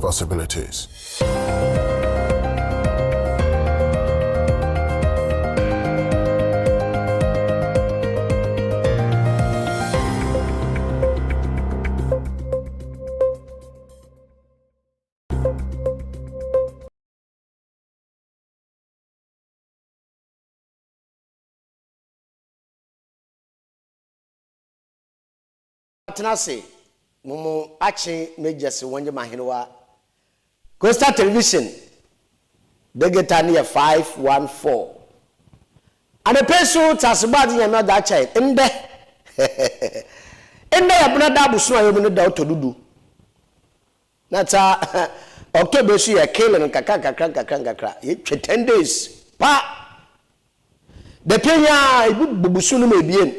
possibilities. Tenase mumu achi majors wonje mahinwa Coastal Television Begeta near 514 and a peso tasbadi nyame da chai ende ya buna da busu ayo mu da to dudu na ta October so ya kele kakra ye 10 days pa de penya ibubusu no mebien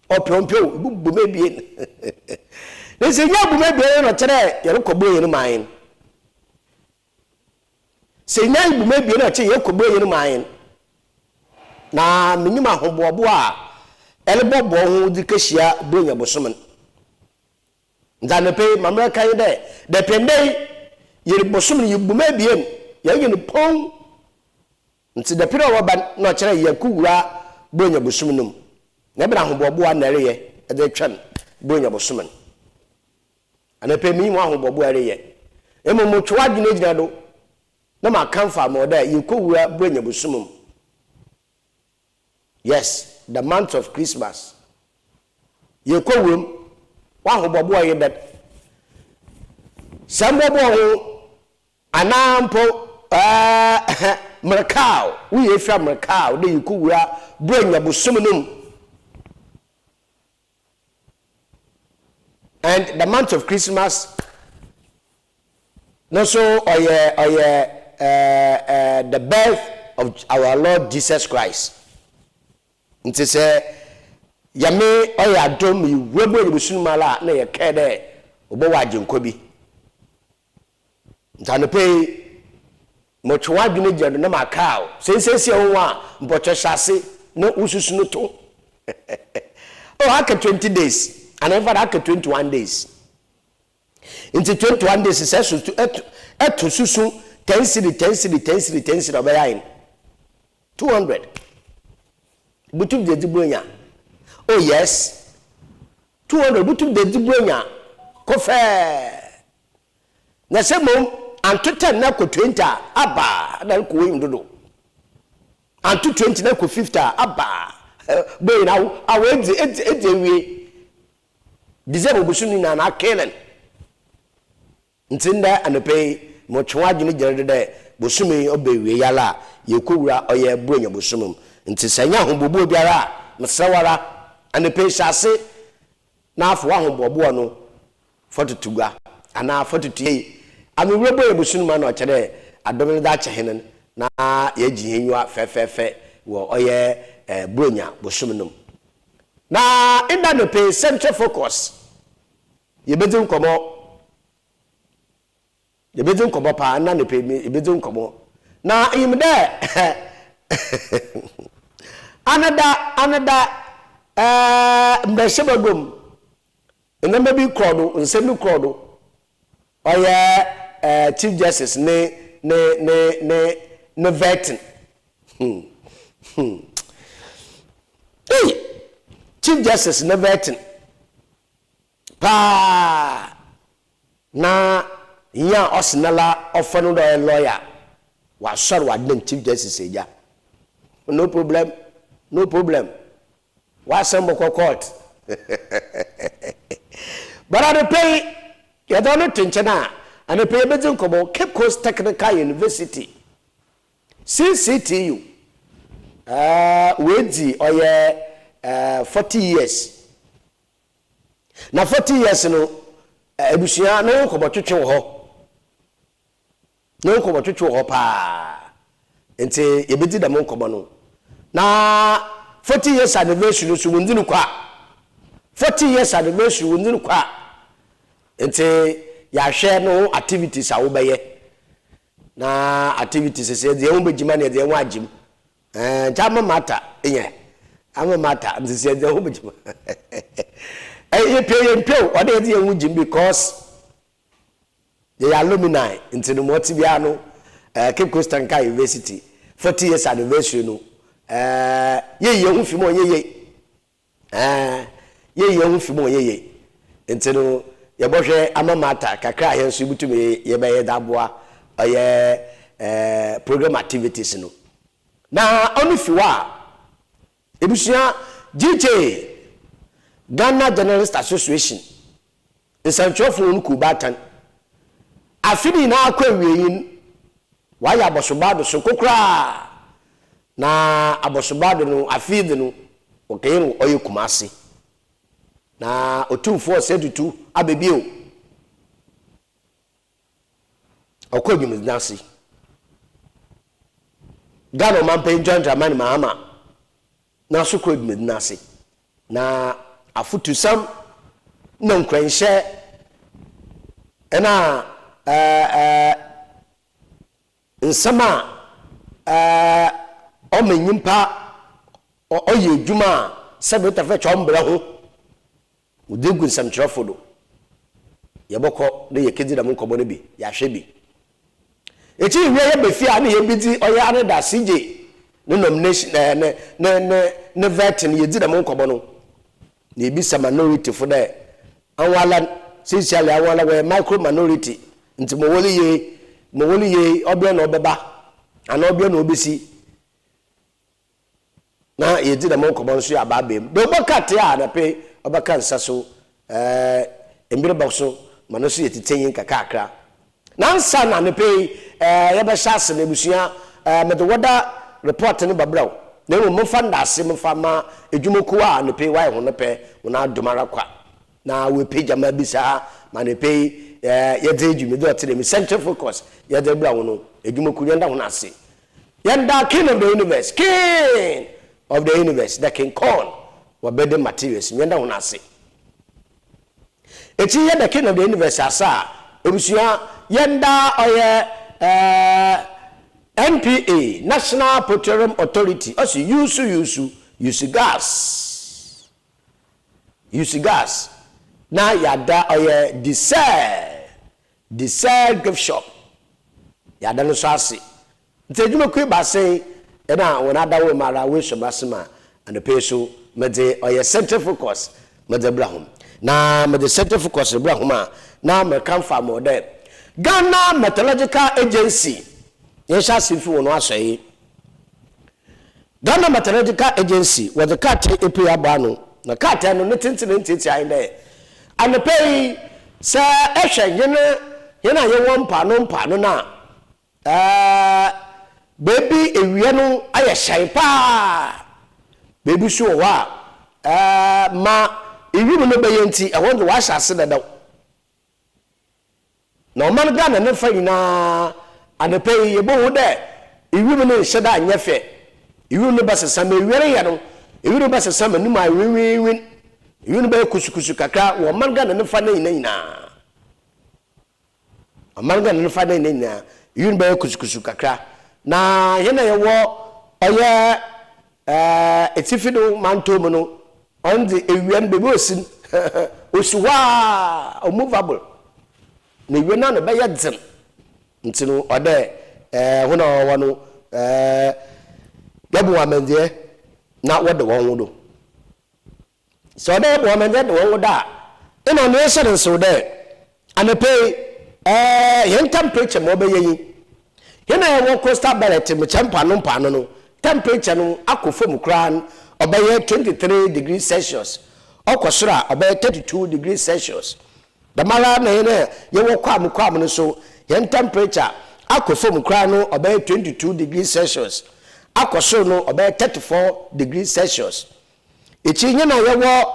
opiompio ibubu mebien nse nya bu mebien no kire ye rekobo ye no man se nya ibu mebien no kire ye rekobo ye no man na minyima hobobo a elebobo ho dikehia bronya bosomen nzanepe mamra kan de pendei ye bosomen ye bu mebien ye ye no pon nti de pira woba no kire ye kuwura bronya bosomenum na bra hobobo anareye e de twan bronya bosomen anape mi mu ahobobo areye emomo twa dwene gyina do na ma kanfa ma oda ye kuwura bronya bosomum. Yes, the month of Christmas ye kuwum wa hobobo aye that sambobo ho anampo merkao we ye fia merkao de ye kuwura bronya bosomenum. And the month of Christmas, no so the birth of our Lord Jesus Christ. It is yame oya dom yi webo yi busunmala na ye kede obo waje nkobi. Ntano pe mo twa dwene jado na makao. Sensesi ho a mpocho hyase na ususu no to. Oh, aka 20 days. And over that 21 days. Into 21 days, it says to susu 10 city obeyain 200. Butum de dibunya. Oh yes. 200 butum de dibunya. Kofe. Na semom anto 10 na ko 20 aba na ko wi ndodo. Anto 20 na ko 50 aba. Boy na awenzi edewi. Dizebo busuni na kelen ntinda anopei mo twa dwene gyere de bosumi obewie yala yekowura oye bronya bosumum nti sanya hobobo biara mesawara anopei hyase na afo ahobobo no fototugua ana fototuye amewrebo ye bosunuma na okere adomene da chehenen na yeji henwa fefefe wo oye bronya bosumunum. Na inda no pay central focus ye bedin komo pa na no pay ye bedin komo na imde anada mbeshebagom enema bi krodo nsemi krodo oye chief justice ne vetting Chief Justice Neverton pa na ya osnala ofano do lawyer wa sorry wa den Chief Justice eja no problem wa sembo court but I pay you don't tinchana and pay bedin kobo Cape Coast Technical University CCTU wedi oye 40 years. Na 40 years no ebusia no ko botwetwe ho. No ko botwetwe ho pa. Enti yebedi da mon kobo no. Na 40 years anniversary so wundinu kwa. 40 years anniversary wundinu kwa. Enti ya share no activities a wo beye. Na activities se de wo begima na de wo agim. Jama mata enye. Ama mata msisi de wo begima. You pay or they didn't because Ye alumni into the Motiviano, Cape Coast Anka University, 40 years anniversary no. Ye young fimo ye. Ye young fimo ye. Into no ye boje amamata kakra ye subutu me ye be daboa ye program activities no. Na onu fiwa ebusia GJ Ghana Journalist Association nsanchofo nku batan afini na akwa wiyin waya abosobado so kokra na abosobado no afide no okeyiro oye kumase na otumfo sedutu abebio okwa gimnasi Ghana mampe njandra mani mahama na so kwa gimnasi na afutu sam na nkwenhye ena nsama o menyimpa oye adwuma sebeta fe chombra ho udegu nsamkyerefo do yebokọ na yekedi da mo nkobo ne bi ya hwe bi echi hwe ye befia na ye bidi oye aneda CJ no nomination ne vetin yedi da mo nkobo no na ebisa minority for there anwala sincerely anwala we micro minority nti mo woli ye obia na obeba ana obia na obesi na yedi da mo nkobo nso ya babem do bokate a na pe obaka nsaso embire bokso manoso yetitenyin kakakra na nsa na ne pe yebe shase na ebusia me the weather report ne babraw na mo fa ndase mo fa ma edwumoku a ne pe wai ho ne pe wona adomara kwa na we page ama bisa ma ne pe yede edwume do tere me center focus yede bra wono edwumoku yenda ho na ase yenda king of the universe the king corn wa bede materials yenda ho na ase eti yeda king of the universe asa ebusia yenda oye NPA National Petroleum Authority also use gas na yada oye diesel gift shop yada no so ase ntejuma ku ba sei na wona dawo mara we so basema and the pay so mede oye center focus mede brahom na mede center focus brahom na me kan fa model Ghana Meteorological Agency yesha sifi wono asoyi Ghana Meteorological Agency was the cat epi abano na cat no ntintintiti ayi de anepei se ehwe yena ye wompa no na baby ewie no aye shan pa baby so wa ma ewie no be yenti e won wa hyase da na man Ghana ne fa nyina anepei yebo de ewie no hyeda anyefe ewie no basesa ma ewie ye no ewie no basesa ma numa winwin ewie no be kusukusu kakra wo man Ghana ne fa na nyina amanga ne fa na nyina ewie no be kusukusu kakra na ye na ye wo oye etifido mantom no on the ewie no be osin osuwa movable na ewie na no be ye dzem ntino ode hona wano yabu amende na wode won wodo so de bo amende de won woda ina no yesere so de anepe yen temperature mo be yeyi hena ye coastal belt me champa no mpa no temperature no akofom kran obaye 23 degrees Celsius okosora obaye 32 degrees Celsius the mala na ye wo kwam no so yen temperature akofom kran no obaye 22 degrees Celsius akosoro no obaye 34 degrees Celsius echi nye na ye wo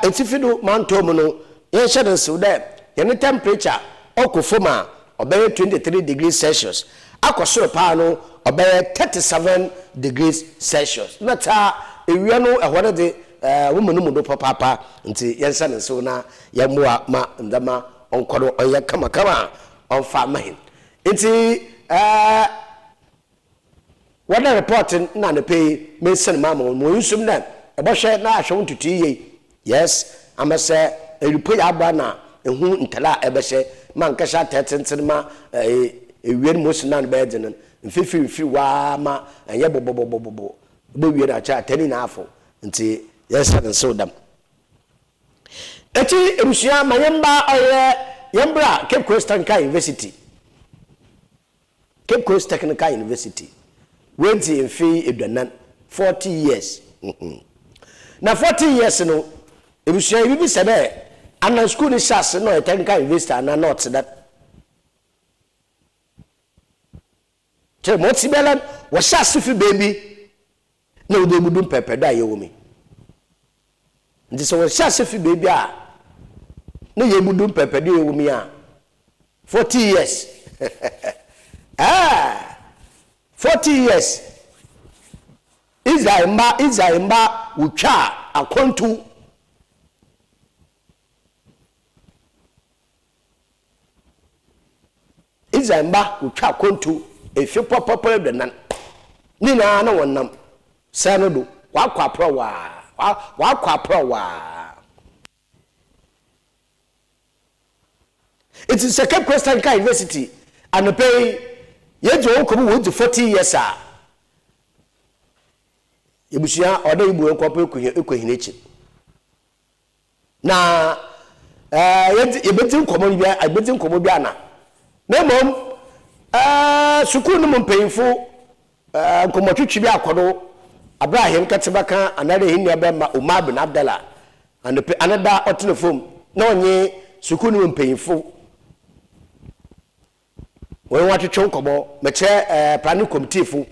etifido mantom no ye shede so de yen temperature akofom a obaye 23 degrees Celsius akosoro pa no obaye 37 degrees Celsius nata ewia no ehore de womanu mu do papa nti yensa ne so na yemua ma ndama onkodo oye kama onfa mahin nti wada reporting na ne pay me sen mama mo yusum na ebohwe na ahwe ntutu ye yes amase eripo ya aba na ehu ntala ebehye man kasha tetenten ma ewie mo sina no be den mfifi wa ma enye bobobobobo bo wie na cha tani na afo nti yes and so dam eti erusia mayemba oye yembra Cape Coast Technical University Cape Coast Technical University went in fee eduanan 40 years na 40 years no erusia bibi sebe ana school ni shas no technical university na not that che motibelan wo shas fi baby na wo debudum pepedo ayewomi ndi so wo shas fi baby a na yebudum pepedo ayewomi a 40 years 40 years Izaimba ucha akontu Izaimba ucha akontu efi popopo de nan ni na wonam sano do wakwa pro wa it is a Cape Coast Technical University and pay yejo ko wo 40 years a ebusia oda ibu enkopo ekohinechi na yebetin komo bia na mom sukuu no mpanyimfo nkomotwetwe bi akodo Abraham Katibaka anare hinni be ma Umar bin Abdallah and another otenefom na onye sukuu no mpanyimfo we watwetwe nkomo meche planning committee fu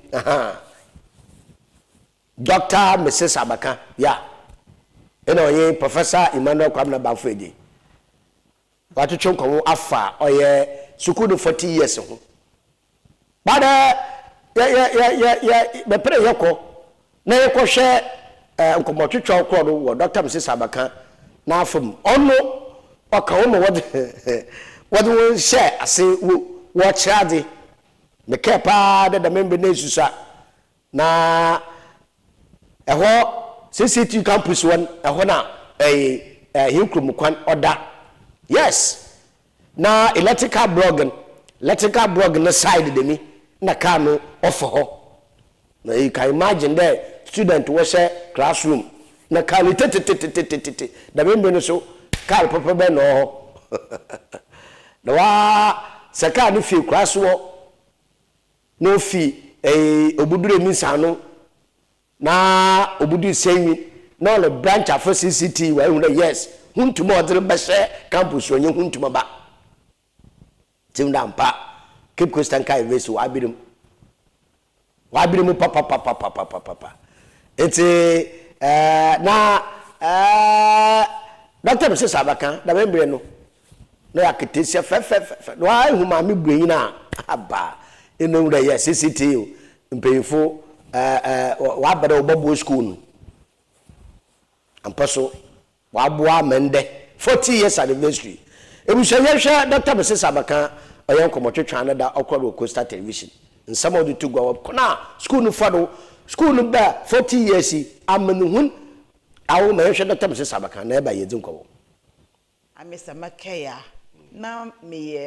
Dr. Mrs. Abaka, yeah. You know, Professor Emmanuel Kwamna Bafeji. What you chunk afa or ye sukulu 40 years. But me pray yoko. Na yoko share nkomotu chokoro wo Dr. Mrs. Abaka na from ono oka ono what we share ase wo chade me kepa de member nesusa na eho CCT campus one eho na hinkrum kwan order yes na electrical blog na side de mi na car no off ho na you can imagine there student was a classroom na car da member no so car papa be no ho da wa seka ni fi class wo no fi obudure mi sano na obudu senyi na ole branch of CCT we hu yes huntuma odre bese campus onye huntuma ba timda mpa Cape Coast Technical University wabirim papa eti na Dr. Mrs. Abaka da membre no na yakitesia fe wa hu ma me brenyi na aba eno hu yes CCT mpeyfo wa bere obobo school ampaso wa boa mende 40 years anniversary ebushayehwe Dr. Mrs. Abaka oyen komotwetwa na da okoro Coastal Television and some of the to go up na school no fado school no ba 40 years amanu hun awu mehwe Dr. Mrs. Abaka na eba yedin ko Mr. Makaya now me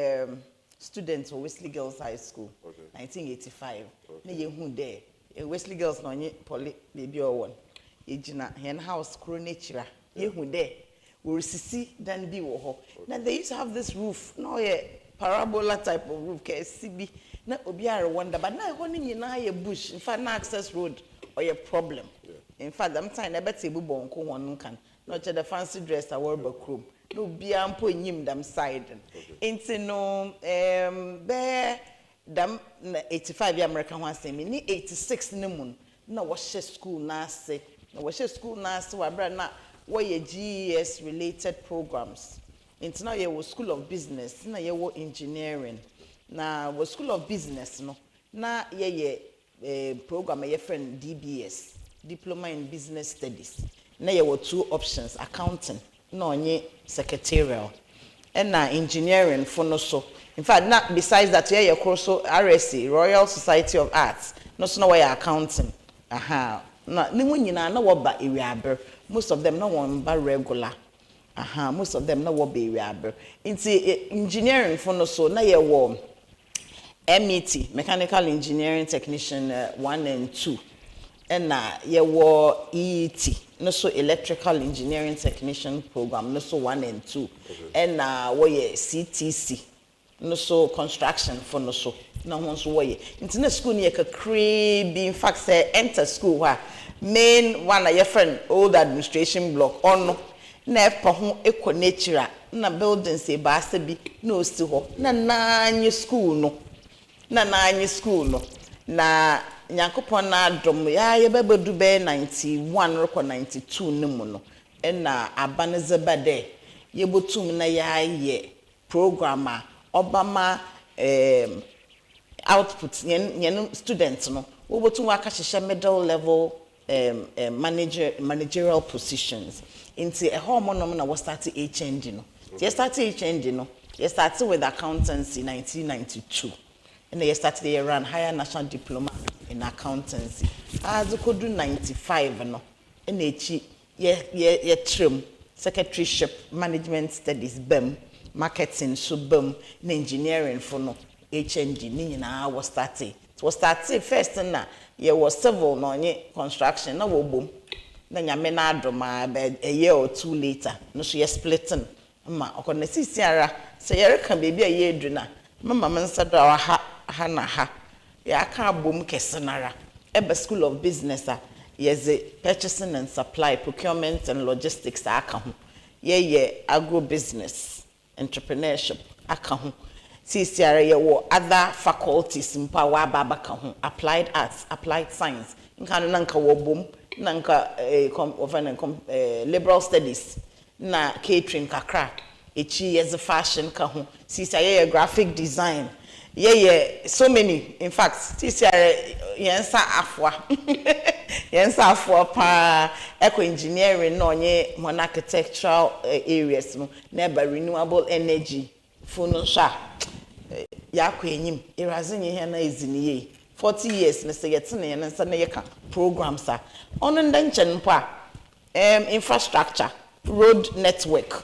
student of Wesley Girls High School 1985 na ye hu there Wesley Girls no nye poly baby or one ejina hen house chronechira ye hu there we resisi dan bi wo ho now they used to have this roof no ye parabola type of roof ke sibi na obi are wonder but na ho ni na ye bush in fact na access road or your problem in fact am time na better bu bonko won kan no che the fancy dress a world backroom no bia mpo nyim dam side enti no be dam 85 ya American one say me ni 86 ne mun na wo she school na ase wa bra na wo ye GES related programs enti na ye wo school of business na ye wo engineering na wo school of business no na ye program ye friend DBS diploma in business studies na ye wo two options accounting na onye secretarial and na engineering for no so in fact not besides that ye so RSC Royal Society of Arts no so no way accounting na ni nyina na wo ba ewiaber most of them no one ba regular most of them na wo be area nti engineering for no so na ye wo MET mechanical engineering technician 1 and 2 and ye wo EET no so electrical engineering technician program no so 1 and 2 and wo ye CTC no so construction for no so na ho so wo ye nti na school ni ye ka be in fact say enter school wa main one your friend old administration block on na epa ho ekonechira na buildings e ba asabi na osi ho na nanye school no na Nyankopon na adom ya ye bebedu be 91 reko 92 ne mu no na abanezebade ye botum na ya ye programmer obama output yen students no wo botum aka hihye middle level managerial positions into a hormone na we start HND no you start HND no you start with accountancy 1992 and you start the run higher national diploma in accountancy as could do 95 no and ye trim secretaryship management studies bem marketing so bem engineering for no HND ni na was started first na ye was civil no nye construction na wo bom na nyame na adoma a year or two later no so ye splitting ma okona sisiara se ye reka bebi a ye edu na mama mensa do ha na ha ya ka bom kesenara ebe school of business yes purchasing and supply procurement and logistics aka ho ye agro business entrepreneurship aka ho CCR ye wo other faculties mpa wa baba ka ho applied arts applied science nka no nanka wo bom nanka liberal studies na catering kakra echi yes fashion ka ho CCR ye graphic design ye so many in fact CCR yensa afwa pa eco engineering no nye mon architectural areas no na renewable energy funo sha yakwa enyim irazinye he na eziniye 40 years na se yetene ye nsa na yeka programs a ono ndanche mpa infrastructure road network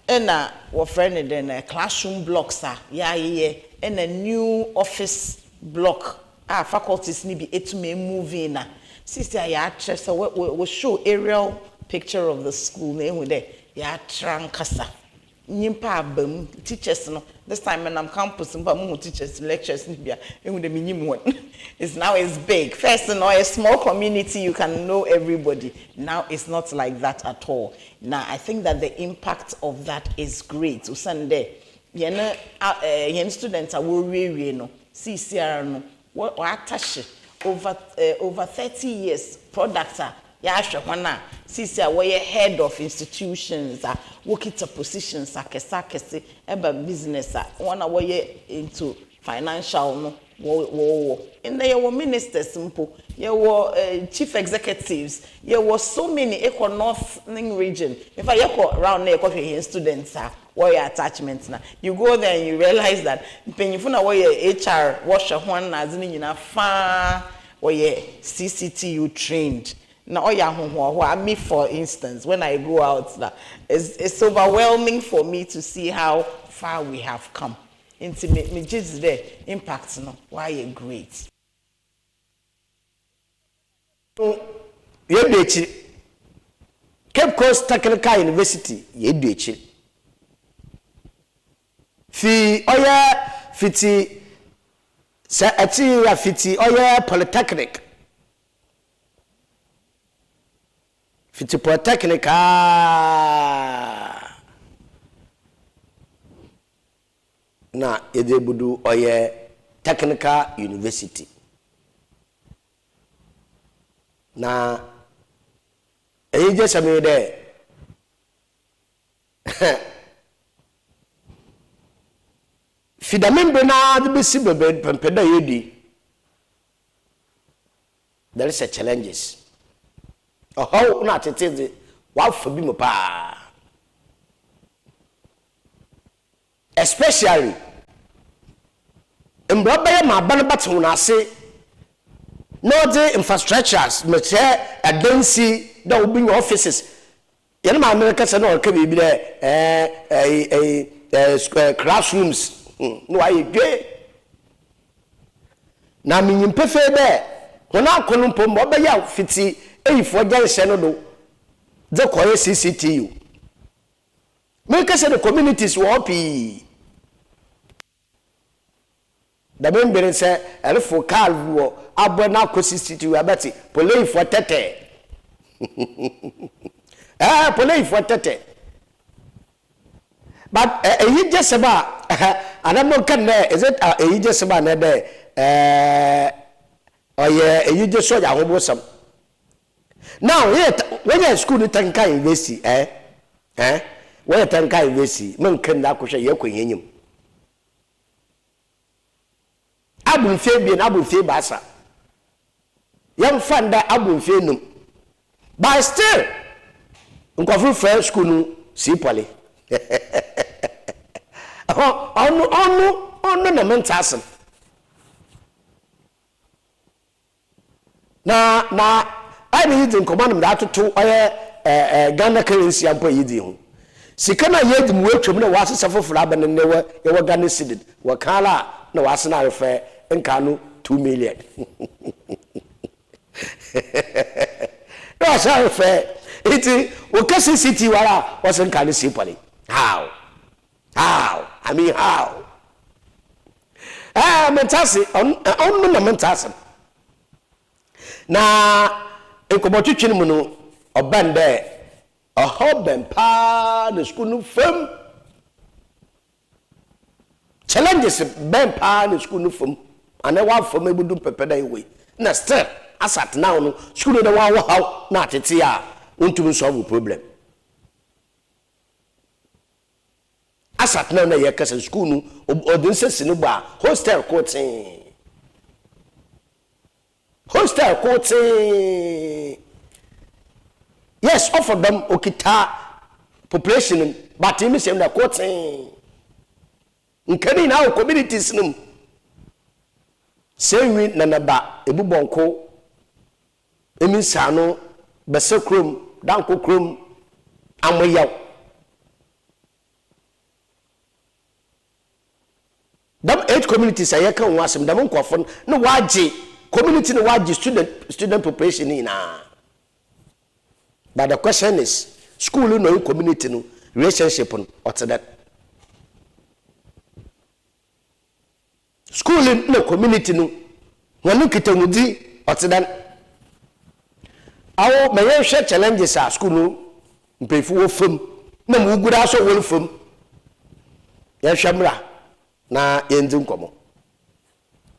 ena wo friend den classroom blocks and a new office block faculties ni bi etume moving na sister ya attress we show aerial picture of the school na ehu there ya trankasa nyimpa abam teachers no this time when I'm campus mpa mu teachers lectures ni bia ehu de minyim one it's now it's big first no a small community you can know everybody now it's not like that at all now I think that the impact of that is great usande yen students are worry no CCR no what attach over 30 years products ya hwe hwana CCR we head of institutions work it positions akesa eba business one we into financial no wo in there were ministers simple there were chief executives there were so many eco northern region if I go around there here students warrior attachments na you go there and you realize that penyifo na warrior HR washer one na azini nyina fa warrior CCTU trained na oya hoho me for instance when I go out it's overwhelming for me to see how far we have come into me just the impact no why great yedechi Cape Coast Technical University yedechi fi oya fiti sa ati ya fiti oya polytechnic fiti polytechnic na yedebudu oya technical university na eje sami de fidamembe na de besi bebe pempeda yedi there is a challenges how na teteze wa fobi mo pa especially mbroba ma bana bato na ase no the infrastructures meche adansi that will be your offices yɛn ma America sɛ na ɔka biribi dɛ classrooms no ayɛ dwe na menyim pefe dɛ wɔn akɔno mpom ɔbɛyɛ fiti eyifoɔ gyanhyɛ no do dze kɔyɛ CCTU me ka sɛ the communities wɔ pii da membere sɛ elfo car wɔ abɔ na kɔ CCTU abɛte policefoɔ tɛtɛ policefoɔ tɛtɛ but eyi gye sɛba anamo kan dɛ is it eyi gye sɛba na dɛ ɔyɛ eyi gye so ya hobosam now when you school ni tanka university when you tanka university man kan da ko hwɛ yɛ kɔ yenyim abunfe bi na abunfe baasa yam fanda abunfe num but still nkɔfo fɛ school no si pole ono na mentasem na I need to command that to Ghana currency and pay you. Sikana yet work to was a suffer for Laban and never Ghana ceded. Wakala no was not fair and Kanu 2 million. No, sorry, fair. It Wakasi City wasn't kind of simply. How? I mean, how? Mentasi on Mentasem. Na ekobotwetwe mu no obande ohobem pa na school no fam challenges ben pa na school no fam ana wa fam ebudu pepeda we na still asat now no school no wa how na atete a untum solve problem asat now na yekasa school no odin sesi no ba hostel coaching hostel coaching yes offer them okita population but him say na coaching nkani na communities num sewi na naba ebubonko emisano bese krom danko krom amoyaw dam 8 communities ayeka wasem dam nkofo no waje community no waje student population ina but the question is school no community no relationship on what's that school no community no wonu kitamudi what's that awo mayen hwe challenges a school no mpefu wo fam na mu gura so wo fam ya hwamra na yenzi nkomo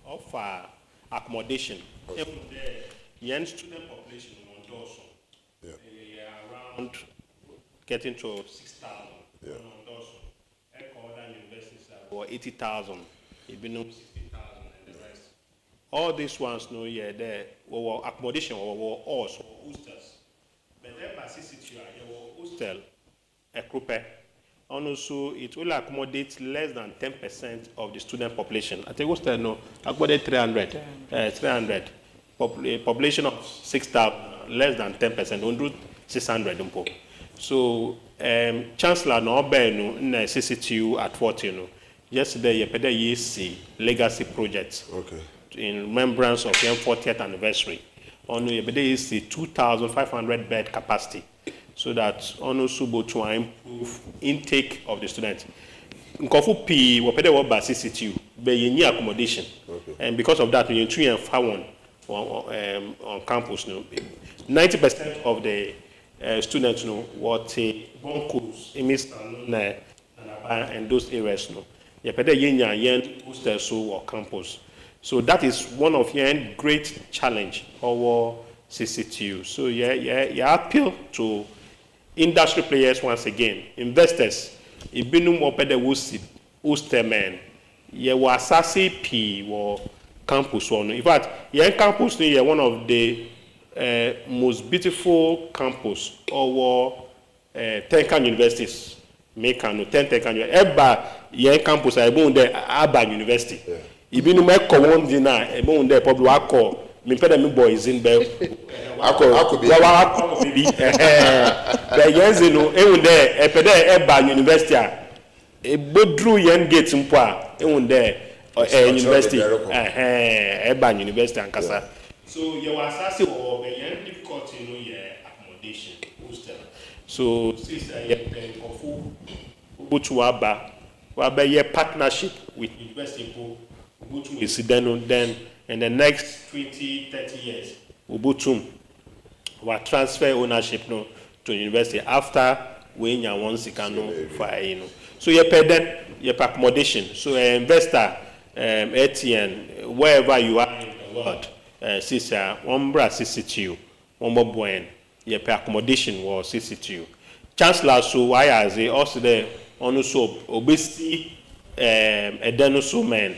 offer accommodation if the young student population on Dawson around getting to 6,000 on Dawson other universities are 80,000 even 60,000 and the rest all these ones no there accommodation or also hostels but then by CCTU hostel a group and also it will accommodate less than 10% of the student population. I think hostel no accommodate 300. Population of 6,000, less than 10%, 100,600. So Chancellor no no na CCTU at 40 no. Yesterday you pede EC legacy project. Okay. In remembrance of the 40th anniversary. On you pede EC 2,500 bed capacity. So that ono subo to improve intake of the students. Nkofu P wopede wo ba CCTU be yenyi accommodation. Okay. And because of that we need 3 and 5 on campus no 90% of the students know what bunkos and those areas no. Yepede yenya yen hostel so or campus. So that is one of the great challenge our CCTU. So yeah appeal to industry players once again, investors, ibinum opede wusi, ustemen, ye wasasi P or campus one. In fact, campus is one of the most beautiful campus or 10 universities. Make 10 universities. Every campus I born there Aba University. Ibinum eko one dina, I born there probably wako me peda me boys in be Ako baby be yenze no ehun there e peda e ba university a e bodru yen gate mpo a ehun there university e ba university ankasa so you was asase wo be yen difficult you know your accommodation hostel so since ofu obutu aba we be your partnership with university people obutu is then in the next 20-30 years obutu we transfer ownership no to university after we nya one sikano for you know so you pay then your accommodation so investor ATN wherever you are in the world sisa ombra CCTU omboboen your pay accommodation was CCTU chancellor so why as also there on so obesity edeno so men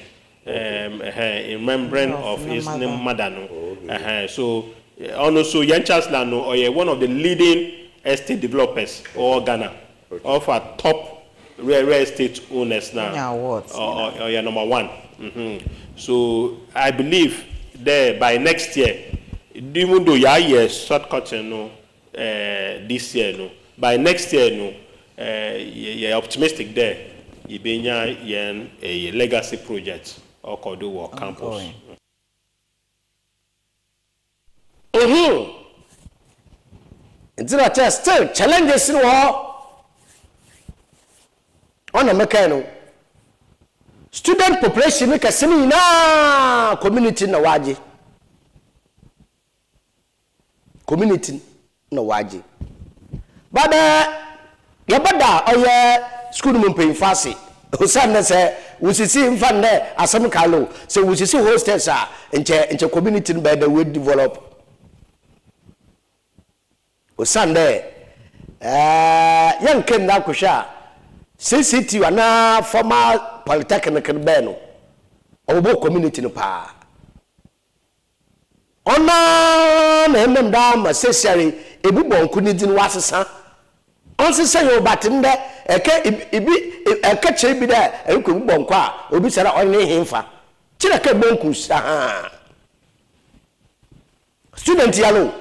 in remembrance of his name Madano so also young chancellor no or one of the leading estate developers or Ghana of our top real estate owners now or your number one. So I believe there by next year, even though year shortcut no this year no by next year no you're optimistic there you be a legacy project or Kodo or campus. It's not still challenges in war on a mechanic. Student population make a seminar community na waji. Community na waji. But yabada oye school mumpe fasi. Usanna say usisi mfande asam kalo. So usisi hostels are into community by the way develop. Usande young ken na kusha CCT ana former polytechnic beno obo community no pa ona na emem da ma sesiare ebu bonku ni din wasesa onsesa yo batinde eke che bi da ekwu bonku a obi sara onne himfa kire ka bonku sa student yalo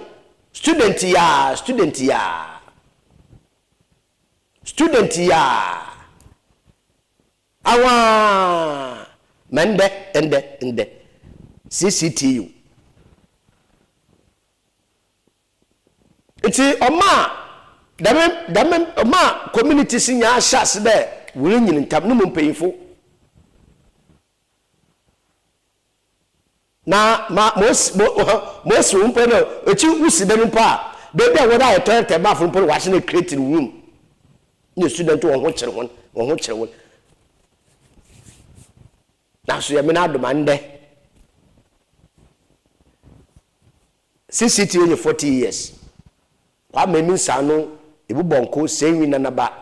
student ya awa mende CCTU iti oma dame oma community sinya shas de wuri nyin ntam no mpanyifo na most umpeno echi usi de mpa de be wora eto ba fun polo wa se create room ni student won ho kire won na so ya me na domande CCT only 40 years wa me mi sanu ebu bonko senwi na naba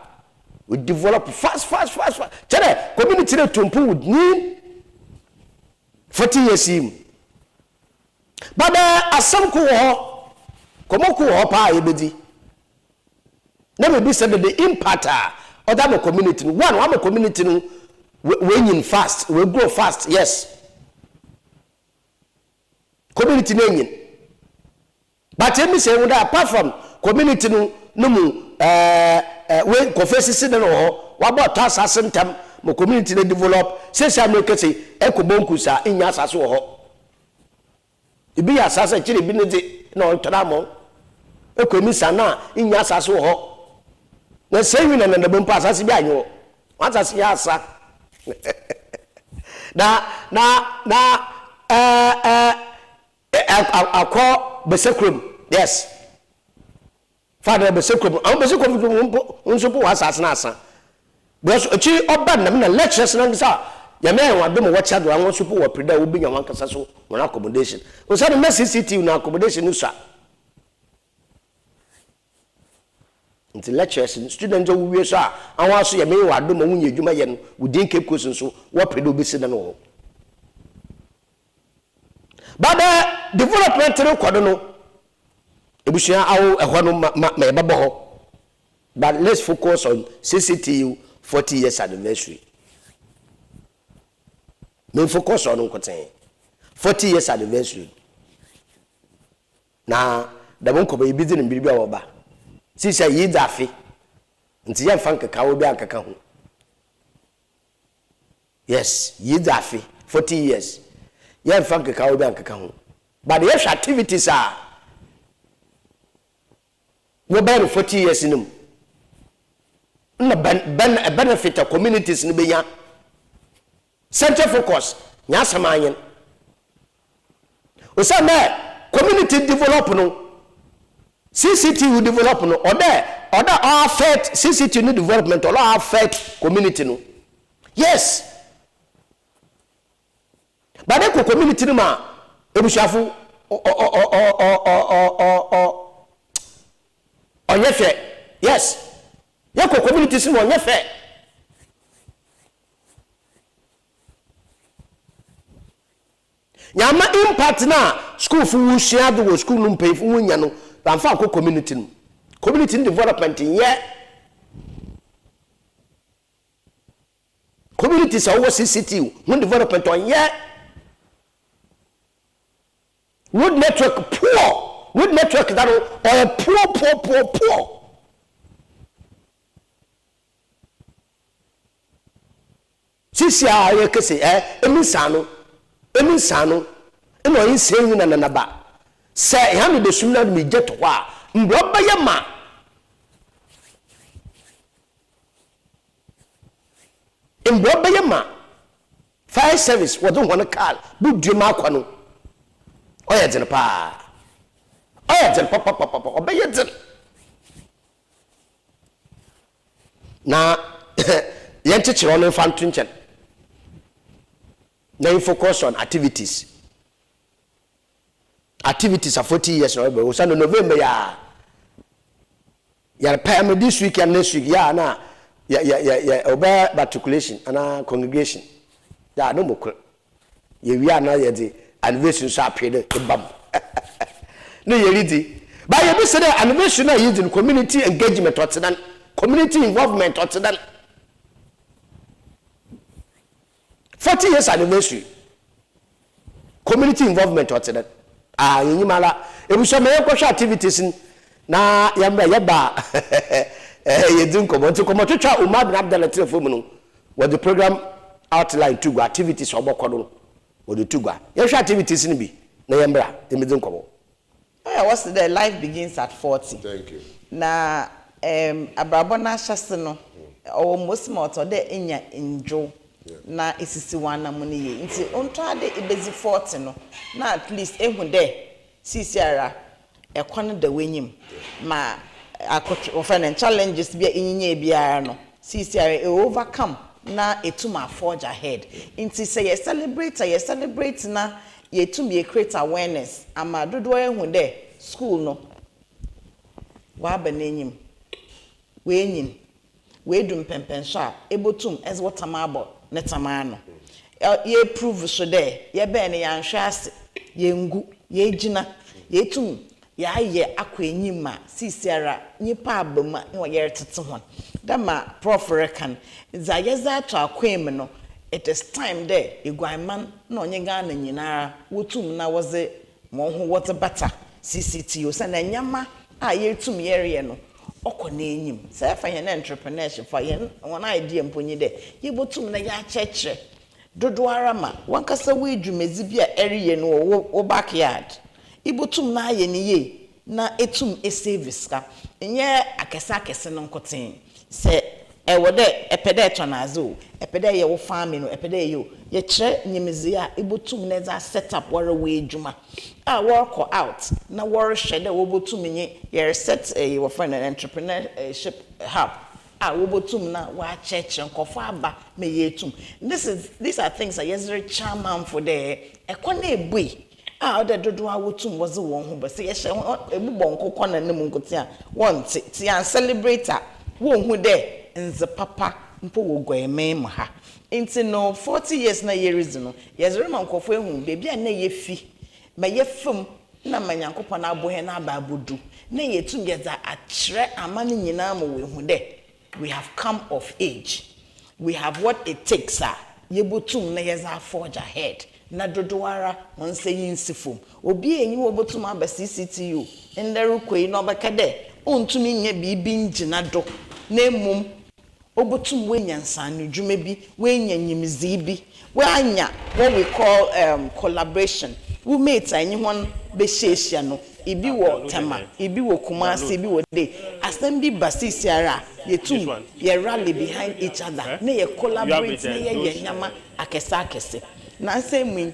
we develop fast chere community na tumpu would need 40 years him baba asam ko ho komoku ho pa yebedi na me be said the impact of that community one community no we yin fast we grow fast yes community yin but me say we apart from community no mu we confess no ho wa bo ta asase ntam mo community na develop say me kese ekobonku sa inya asase ho ibi asase kire bi ne de na o tara mo ekomi sana inya asase ho na sewi na na bompa asase bi anyo asase ya asa na akọ besekrum yes father besekrum am besekrum unso po asase na asa because chi oba na lectures na ngisa ya me wa be mo wacha do anwo so po wa preda wo binya wan kasa so won accommodation o say na CCT na accommodation no sa until lectures students wo wie so anwa so ya me wa do mo wunye adwuma ye no wudin cape coast so wo preda obesi na no but development no kodo no ebusia awo ehwo no ma ebabo ho but let's focus on CCTU 40 years anniversary me focus on 40 years anniversary na da bon ko be busy in biribi a wo ba sisi a yi dafe nti ye mfa nkeka wo bi ankeka ho yes yi dafe 40 years ye mfa nkeka wo bi ankeka ho but the activities are we bear 40 years in them na benefit of communities ni be ya center focus nya samanyen o say na community develop no CCT develop no other affect CCT no development or affect community no yes but the community no ma ebusuafo onyefe yes yako community no onyefe nyama impact na school fu share do school no pay fu nya no amfa ko community no community development ye community so wo CCT no development on ye road network poor road network that or poor sisi a ye kese emisano eno yin sen na ba se ha me de sumna me jet ho a mbro ba ye ma mbro ba ye ma fire service wo don hono call bu dwema akwa no oye dzen pa oye dzen papa obaye dzen na yente chiro no fantu nchen na you focus on activities are 40 years or so no November ya pay this week and next week ya na ya oba matriculation and congregation ya no mokro ye wi ana ye di anniversary so apede bam no ye ridi ba ye bi say anniversary na ye di community engagement otedan community involvement otedan 40 years anniversary community involvement otedan yinyimala ebuso me yakosha activities na yeba yedin komonto komotwa Umar bin Abdallah telefon no with the program outline to go activities obokodo with the tugwa yehwa activities ni bi na yembra emedin komo what's the life begins at 40. Thank you. Na abrabona hyase no almost moto de enya enjo na isisi wana muni ye nti onto ade ebezi 40 no na at least ehu de sisiara ekwan da wenyim ma akotwe ofan challenges bia enyinya biara no sisiara e overcome na etuma forge ahead nti say you celebrate na yetum ye create awareness ama dodo ehu de school no wa ba nenyim wenyim we dum pempenso a ebotum as what amabo netamano ye prove so there ye be ne yanhwase ye ngu ye gina ye tum ya ye akwenyima sisiara nyipa abama ne ye retete hon dama prof reckon za ye za to akwem no it is time there igwanman na onye ga na nyina wotum na woze mo ho what better CCT o se na nyama a ye tum ye no oko na enyim se fa ye na entrepreneurship fa ye won idea mponyi de ye botum na ya cheche dodo arama wankasa we dwumezi bia eriye no wo backyard ibotum na ye ni ye na etum service ka nye akese no nkoten se ewode epede tonazo epede ye wo farming no epede ye kire nyimezi a ibotum na za set up wore we dwuma a work out na wore hwede wo botum nye ye set wo friend an entrepreneurship hub wo botum na wa church nkofo aba me ye tum these are things that yes very charming for the ekona ebui the dodo a wotum was won ho be say ye ebubo nkokọ na nem nkote a won ti an celebrator won hu de nze papa mpo wo goeme ha inti no 40 years na years no yes rema nkofo ehun bebi a na ye fi ma ye fam na manyankopọ na abohe na aba abodu na ye tum ye za akire amane nyina mo we hu de we have come of age. We have what it takes. Yebutum na yeza forge ahead. na dodowara won say yinsifom obi enyi wo botum aba CCTU ndere koi no beka de ontumi nye bibi ngina do na emum obotum wenyansa no dwuma bi wenyanyimzi bi we anya what we call collaboration we mate anyi hon be sheshia no ibi wo tema ibi wo kumasi ibi wo de assembly basisi ara yetum ye rally behind each other na ye collaborate na ye nyama akese na say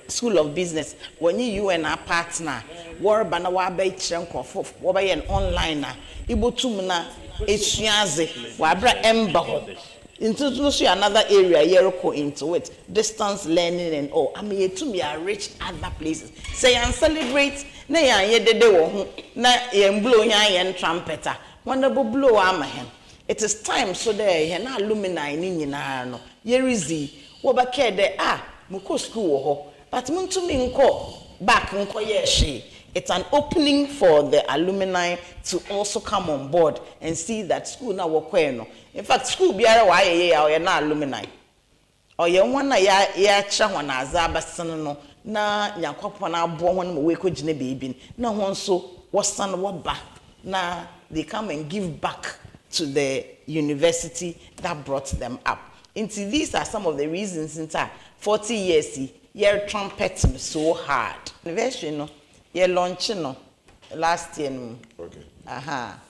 School of Business when you and our partner war bana wa ba chirenkofo wo ba ye online na ibotum na esuaze wa bra emba ho introduce another area yeroko into it distance learning and all I mean to me are rich other places say and celebrate na ya dede wo ho na ye blow yan trumpeter wonderful blow amahen it is time so there ye na alumni ni nyina no yerizi wo ba ke de muko school wo ho but muntumi nko back nko ye hwe. It's an opening for the alumni to also come on board and see that school na wokweno. In fact, school biara wa ye na alumni. O ye won na ya cha ho na azaba sen no na nyankopon na abo ho no we ko gine beebi na ho nso wosan wo ba na they come and give back to the university that brought them up. Into these are some of the reasons in 40 years year trumpet so hard. University no ye launch no last year no. Okay.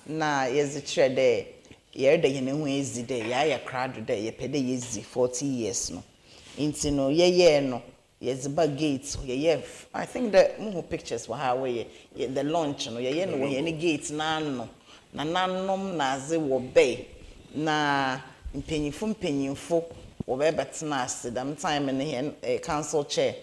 Na yezi chere de ye de ye ne ho ezi de ya crowd de ye pede yezi 40 years no. Inti no ye no yezi ba gates ye I think the mo pictures were how we the launch no ye no ye ne gate na no na nanom na ze wo be na mpanyimfo wo be betena ase dam time ne council chair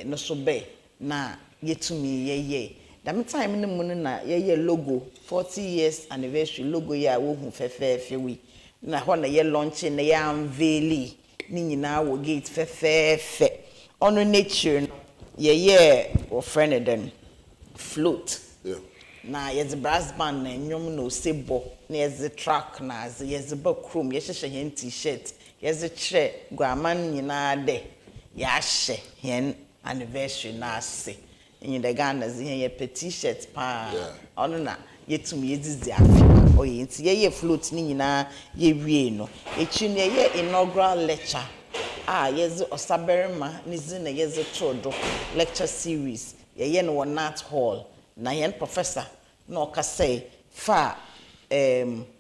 no so be na yetumi ye dam time ne mu na ye logo 40 years anniversary logo ya wo hu fefefe wi na ho na ye launch na ya unveil ni nyina wo gate fefefe ono nature no ye wo friend den float na yeze brass band na nyom no sebo na yeze track na yeze ba chrome ye hye hen t-shirt yeze kire guaman nyina de ya hye hen anniversary na ase in the Ghana ye t-shirt pa ono na yetum yedzizi afi o ye nti ye float ni nyina ye wie no echi ne ye inaugural lecture yeze osaberima nizi na yeze todo lecture series ye no Nat Hall na yen professor no ka say fa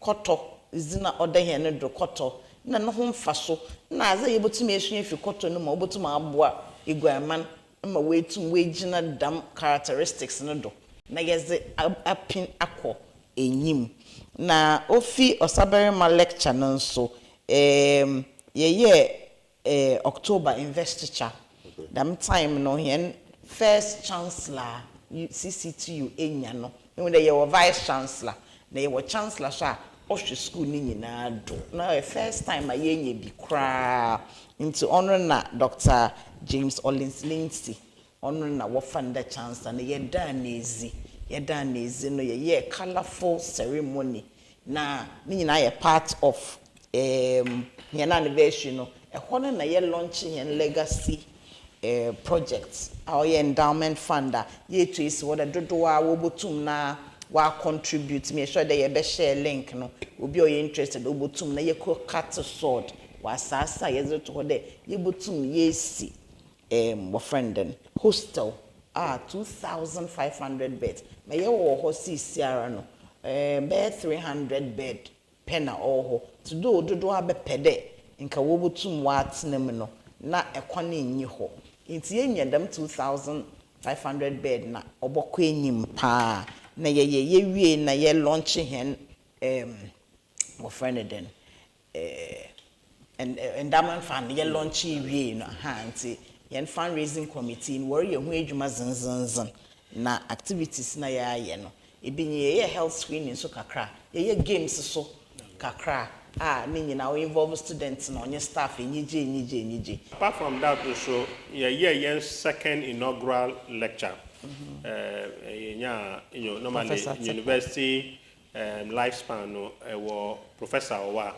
koto izina oda yen no do koto na no ho mfa so na aza yebotumi esu efi koto no ma obotumi aboa iguaman ma wetum wegina dam characteristics no do na yeze apin akọ enyim na ofi osaberima lecture no so October investiture dam time no yen first chancellor CCTU enya no when they were vice chancellor they were chancellor sha ohwe school ni nyina do na first time ayenye bi kra into honor na Dr. James Ollins Lindsay honor na wofanda chancellor na yeda nezi no ye colorful ceremony na ni nyina ye part of yen anniversary no e hono na ye launching yen legacy projects our endowment fund ye to is what dodowa wo botum na wa contribute me sure that ye be share link no obi o interested obotum na ye ko cut sword wa sasa ye zo to de ye botum ye si wo friend hostel 2500 beds me ye wo ho si siara no be 300 bed pena oho to do dodowa be pede nka wo botum wa atenam no na ekwane nyi ho inti yenye dem 2500 bed na oboko enyim pa na ye wie na ye launch hen wo friend den endowment fund ye launch wie no nti yen fundraising committee in worry hu adwuma zinzinzin na activities na ye no ebinye ye health screening so kakra ye games so kakra ni nyina we involve students na onye staff enyije apart from that also yen second inaugural lecture normally university lifespan no professor owa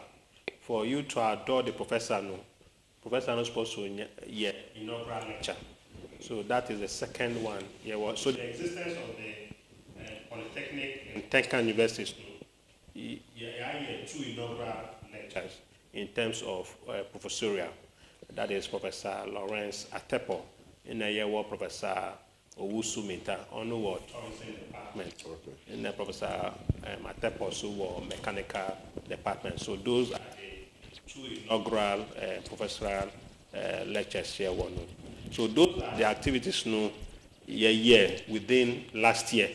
for you to adore the professor no Professor no supposed to yeah inaugural lecture. So that is the second one. Yeah, so the existence of the Polytechnic and Technical universities, two inaugural lectures in terms of professorial. That is Professor Lawrence Atepo in a year Professor Owusu Minta on the tourism department, and then Professor Atepo so mechanical department. So those are the two inaugural professorial lectures here. So those are the activities within last year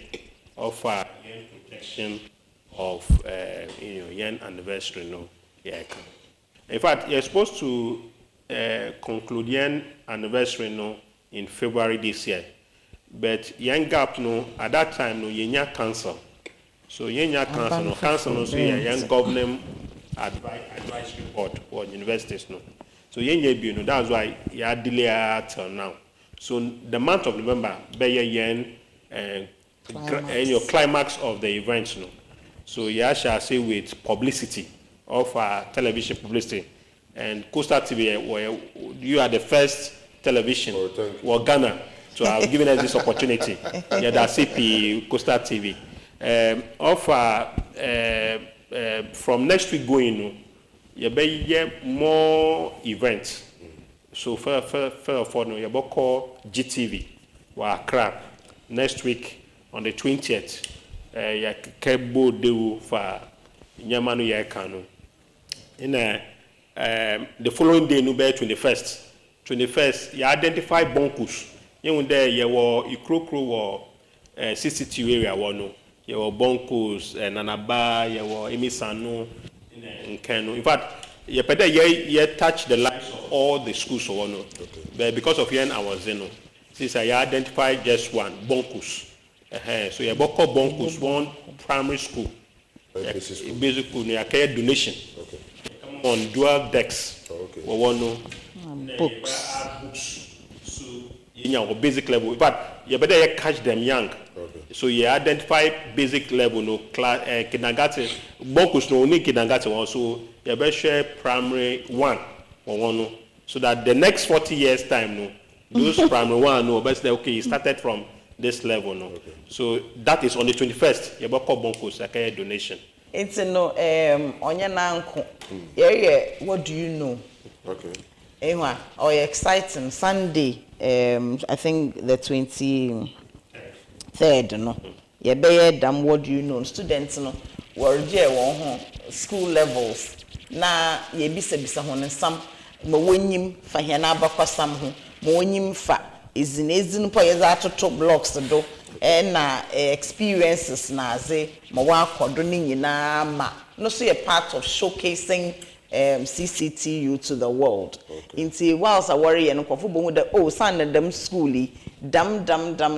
of young protection of young anniversary. In fact, you're supposed to conclude young anniversary in February this year, but young gap at that time yenya council. So yenya council so young government advisory board or universities So that's why you are delayed till now. So the month of November, be climax of the events. So you shall say with publicity of television publicity and Coastal TV, where you are the first television or Ghana to have given us this opportunity. That's CP Coastal TV. From next week going. You be more events. So for you call GTV or Accra next week on the 20th. You kebo dewu for Nyamanu Yakano. In the following day, no be 21st. 21st, you identify bonkus. You there you were Ikrokro or CCTV area one. You were bonkus, Nanaba, you were Emisano. In fact, you touch the lives of all the schools. But because of I was since I identified just one, Bonkus. So you have Bonkus, one primary school, basic school, you have donation. Come on, dual decks. Books. So you know, basic level. But you better catch them young. So you identify basic level, class, kindergarten, bonkus no only kindergarten also. You better share primary one or one, so that the next 40 years time, those primary one, but okay, you started from this level, So that is on the 21st. You better call bonkus like a donation. It's on your nanko. Yeah. What do you know? Okay. Exciting Sunday. I think the 23rd, You be dam. What do you know? Students were school levels. Na ye bisa hono sam. Ma wonyim fa hena abakwa sam ho. Ma wonyim fa ezin po ye za atoto blocks do. Na experiences na ze ma wa akodo ni nyina ma. No so ye part of showcasing CCTU to the world. Inti whilst I worry and nkofo bo the san dem school dam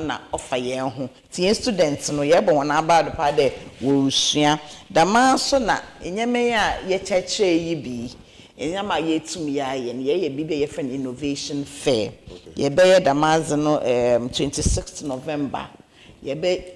na offer ye ho. Ti students no ye bo na aba do pa de wo sua. Dama so na enyeme ya ye cheche yi bi. Enyama ye tum ya ye bibi ye friend innovation fair. Ye be ye damaze no 26th November. Ye be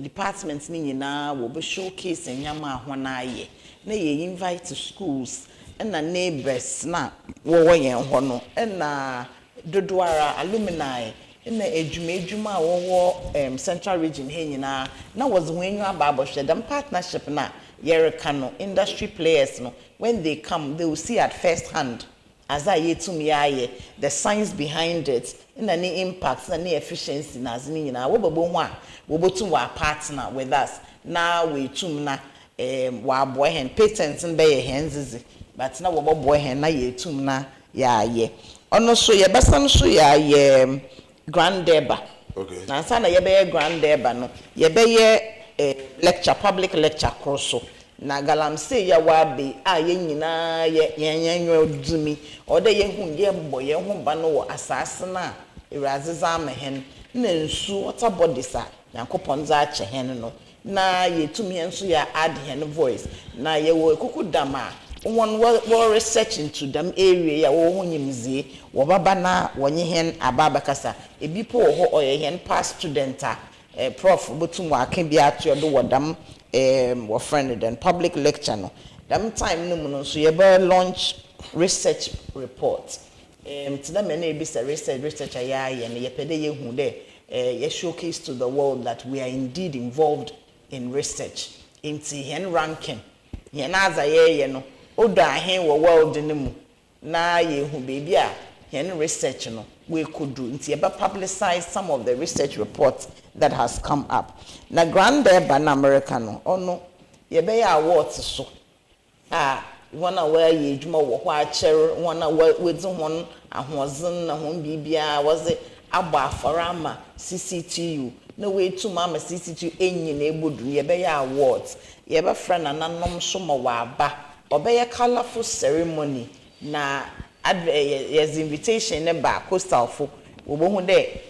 departments ni nyina wo be showcase enyama ho na ye. Na ye invite to schools and na neighbors na wo yen ho no na dodoara alumni na ejuma wo central region he nyina na was when you about them partnership na yereka no industry players no when they come they will see at first hand as I yetumi aye the science behind it na any impacts na any efficiency na azini nyina wo babo ho a wo botu wa partner with us na we tum na wa boy hen patents and be hands but na wo boy hen na ye tum na ya ye ono so ye besan so ya ye grand deba okay na sana ye be grand deba no ye be ye lecture public lecture cross na galamse ya wa be a ye nyina ye yenyenyo dumi o de ye hu ye boy ye hu ba no wo asase na iraziza amehen na nsu water bodies a yankopon za ache hen no na yetumi enso ya add hen voice na ye wo kukudama one research into them area ya wo hunyimzie wo baba na wonye hen ababa kasa ebi po ho oye hen past student prof botum wa kan bi atio do wodam wo friend then public lecture no them time no mu no so ye be launch research report. To them many be research and ye hu de ye showcase to the world that we are indeed involved in research. Inti hen ranking. Ye na za ye no odo ahen wo world ni mu na ye hu baby a hen research no we could do. Inti eba publicize some of the research reports that has come up. Na Grand Urban America no ono ye be ya awards so. One away ye juma wo kwa chere one away with one ahozen na hon bibia was it aba farama CCTU no way to mama CCTU enyi na egbodu ye be ya awards ye be friend ananom so ma wa aba obeye colorful ceremony na yes invitation ne ba coastal fo obohu de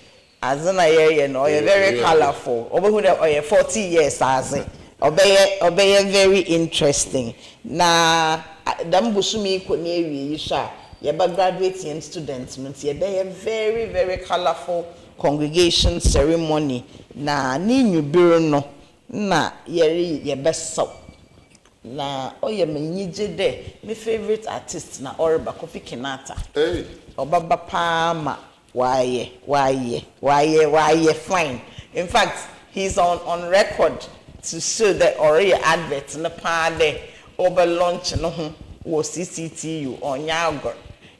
azana ye no ye very colorful obohu de oye 40 years aze obeye very interesting na dam busumi ko na ewie yisha ye ba graduating students no ye be very very colorful congregation ceremony na ni nyubiro no na ye besaw na oye menyije de my favorite artist na Oriba Kofi Kinata obaba pama waye fine. In fact, he's on record to show that already advert na pa de over launch no ho wo CCTU onyagor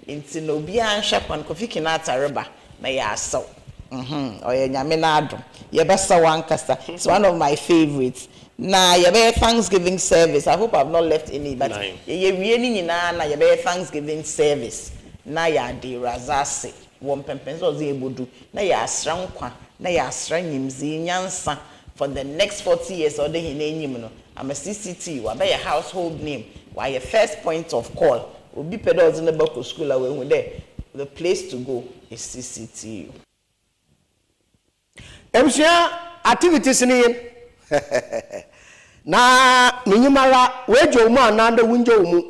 inti no bia nhwekwan Kofi Kinata reba na ya asaw oye nyame na adom ye besa wankasa. It's one of my favorites. Na yebe Thanksgiving service. I hope I've not left any, but ye really nyina na yebe Thanksgiving service na ya de razase won pempenso ze ebodu na ya asra nkwa na ya asra nyimzi nyansa for the next 40 years or the hinenyim no. I'm a CCT wa be your household name why your first point of call obi pedos in the Boko school away hu there the place to go is CCT. Emsia activities ni na minyimara wejo mu anande wunjo mu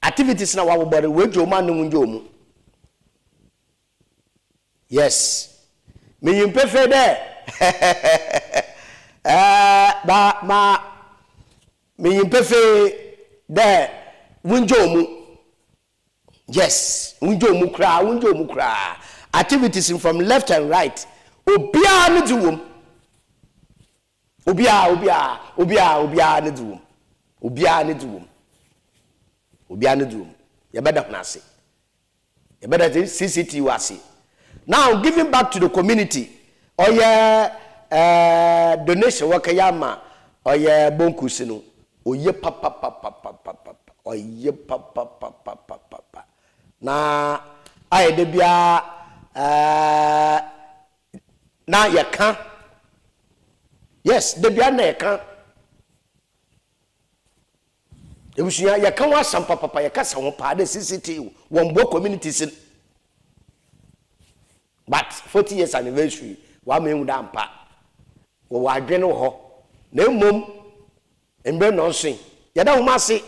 activities na wabobare wejo mu anande wunjo mu. Yes minyimpefe de minyimpefe de wunjo mu. Yes wunjo mu kra activities from left and right obia ne duwom obia ne duwom ye beda hunase ye beda CCT wase. Now giving back to the community oye donation wakayama oye bonkusi no oye papa oye papa na ayede bia na yeka. Yes, the bia na yeka ebusuya yeka wa sampa papa yeka sa ho pa de CCT wonbo communities. But 40 years anniversary wa menwu da mpa wo adwene ho na mmom embe no nsen yeda ho mase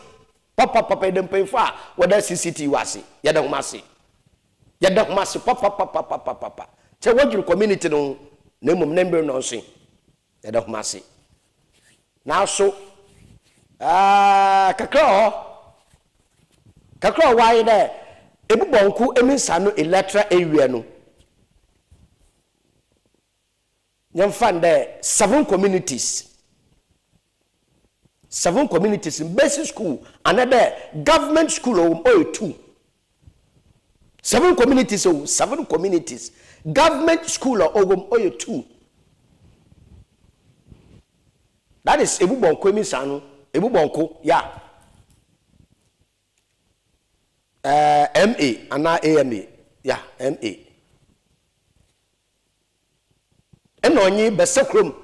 papa de mpefo a woda CCT wase yeda ho mase papa che wodru community no na mmom na embe no nsen yeda ho mase na so kakra why there ebubonku eminsa no electoral area no nyam fan there 7 communities in basic school, another government school or 2. 7 communities government school or 2. That is ebubonko emisano ebubonko yeah. MA and AMA yeah MA and only besekrom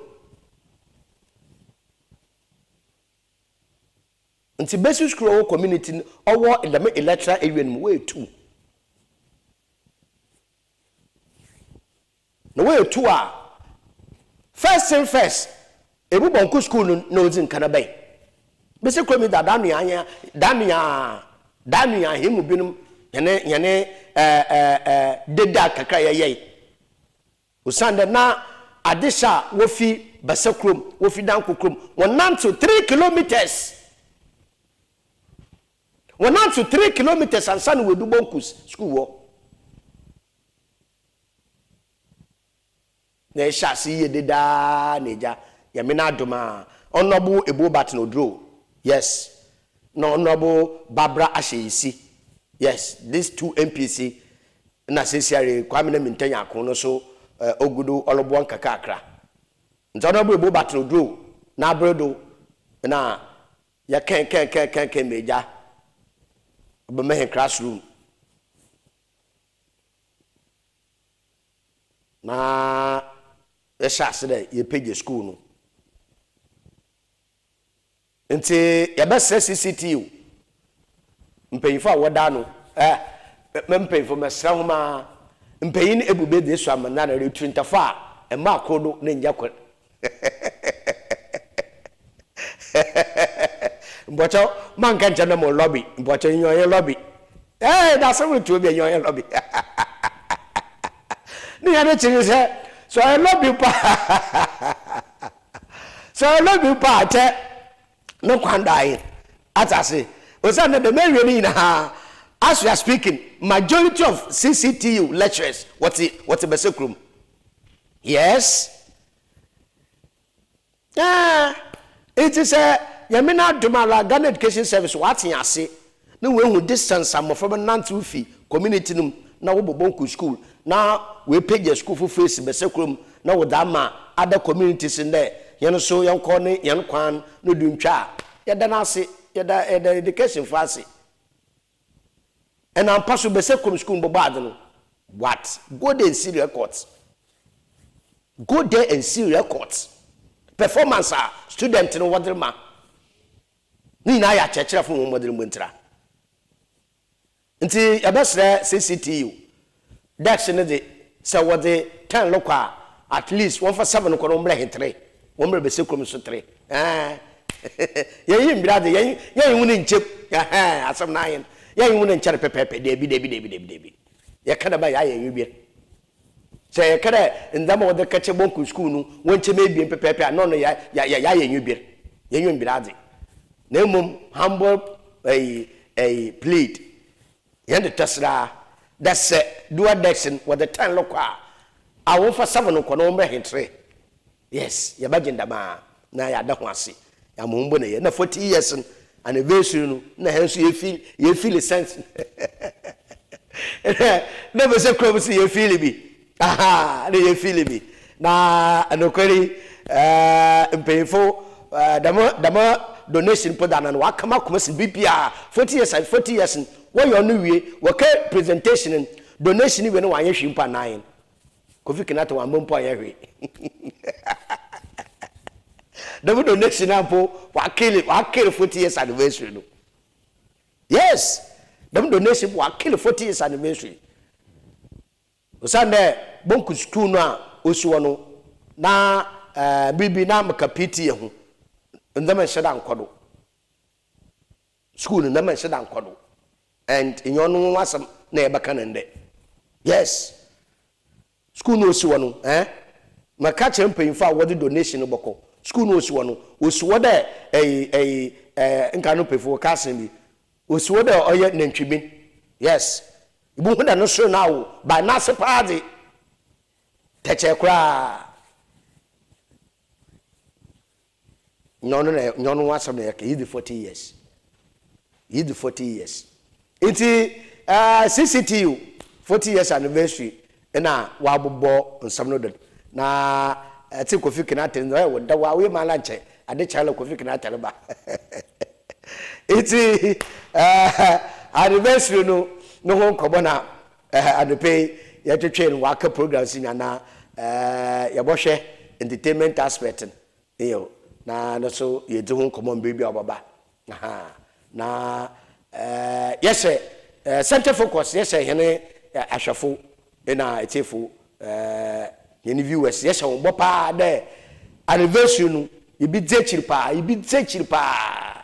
until basic school community or the electoral area in way 2. No way 2 are first thing first. Ebubonko school no in Kanabay. Basic crime that Dania him binum yane deda kakaya ye. Usanda na adisha wofi basakrum wofi danko krum 1 to 3 kilometers. One out to 3 kilometers and son will do bonkus school. Ne shall see ye de da neja. Yamina doma. Honorable Ebo Batinodro. Yes. No honorable Barbara Ashesi. Yes. These 2 MPC. Na sesiare Kwame Mintenya kono so ogudu olobuan kakakra. Honorable Ebo Batinodro. Na brodo. Na ya ken meja. Obama classroom. Na yesha sede ye page school no. Nti yabese CCTV. Mpanyifo a woda no mpanyifo mesra homa mpanyin ebube de so amana na retwintafo a ema akodo na nya kwa. Mbocho manka nchana mo lobby mbocho nyoye lobby that's how we to be nyoye lobby ni ade chiri se so I love you pa te no kwandai atase osana the main na as we are speaking majority of CCTU lecturers what's the best room yes it is a Yamina Dumala Ghana Education Service watching ase no we distance am from Nantu fi community num na wo bonku school na we page school for face besekrum na wo dama other communities in there yen so yen ko ne yen kwan no duntwa yeda na ase yeda education for ase and am pass besekrum school bobad no what go there and see records performance student no wadrema ni na ya chechera fun model mwentra nti yabesre CCTU dax ne de se wode 10 lokwa at least 1 for 7 ko no mbre hetre wo mbre besekom so 3 yeyin brade yeyin woni nchep asam na yen yeyin woni nchare pepepe debi ya kada ba ya yebi se kada ndama wode kache bonku school nu wonche mebie pepepe no ya yeyin brade Nemum humble a plead. Yend Tesla that's dual Dexon with the 10 local. I won't for 7 o'clock hintre. Yes, ya bagindama na ya dakwasi. Ya mumbone na 40 years and a very soon na hence you feel a sense. Never say crop see you feel me. Aha, you feel me. Na anokori painful dama donation put down and wa come up as BPR 40 years what you know we okay presentation and donation even one year shimpa 9 Kofi Kenyatta wa mompo yewe the donation ampo wa kill 40 years anniversary no yes the donation wa kill 40 years anniversary osande bonku school no a osuo no na bibi na makapiti ho ndama sheda nkodo school ndama sheda nkodo and inyonu wasam na ebaka nende yes school no si wono maka champion fa wodi donation boko school no si wono osuwo de nkanu pefo kasen bi osuwo de oye nantwibin yes ibu hu da no so na wo by na se party teche kra nyono wasam na yake the 40 years the 40 years iti CCTU 40 years anniversary na wabobo nsam no don na ati Kofi Kenyatta no we da wa we mala nche ade chala Kofi Kenyatta ba iti anniversary no ho nkobo na adope ya twetwe no waka programs nya na ya bohwe entertainment aspect yo na no so ye de ho nkomo baby obaba na yes center focus yes hene ahwafo na etefo yeni viewers yes on bopa de anniversary no ibi dzechiri pa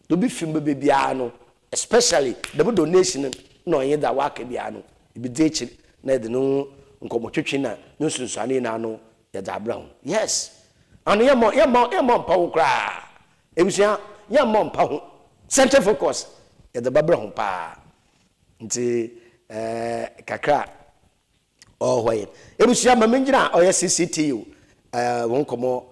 do bi film baby ano especially the donation no yin da waka bia no ibi dzechiri na de no nkomo twetwe na no sunsuane na no ya da brown yes and yemo pa wo kra ebusia yemo pa ho center focus ye de babra ho pa nti kakra hoye ebusia ma menjina oye CCTU won komo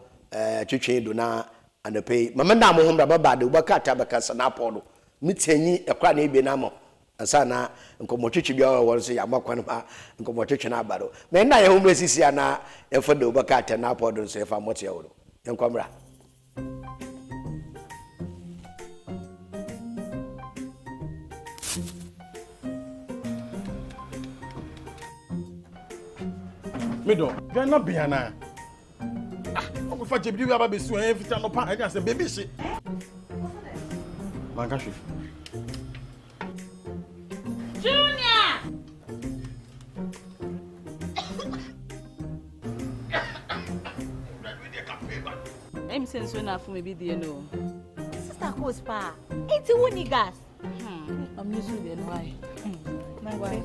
twetwe do na anape ma menda mo homra baba de ubakata bakasa na apodo mitanyi ekwa na ebe na mo asa na nkomo twetwe bia won so ya makwan ma nkomo twetwe na abado me na ye homra sisi ana efo de ubakata na apodo so efa mote yawo enkwamra Mido, you are not Biana. I'm going to you about this. Every time I just say, baby, shit. Mangashi. Junior! I'm saying so enough for me, do you know? Sister Cospa, ain't you winning gas? I'm using the why. Why?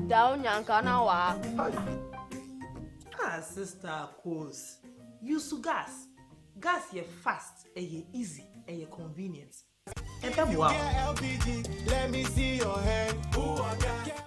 Down Yankana wa. Sister Cos. Use gas. Gas ye fast, ye easy, ye convenient. And then wow. LPG, let me see your hand. Who I got?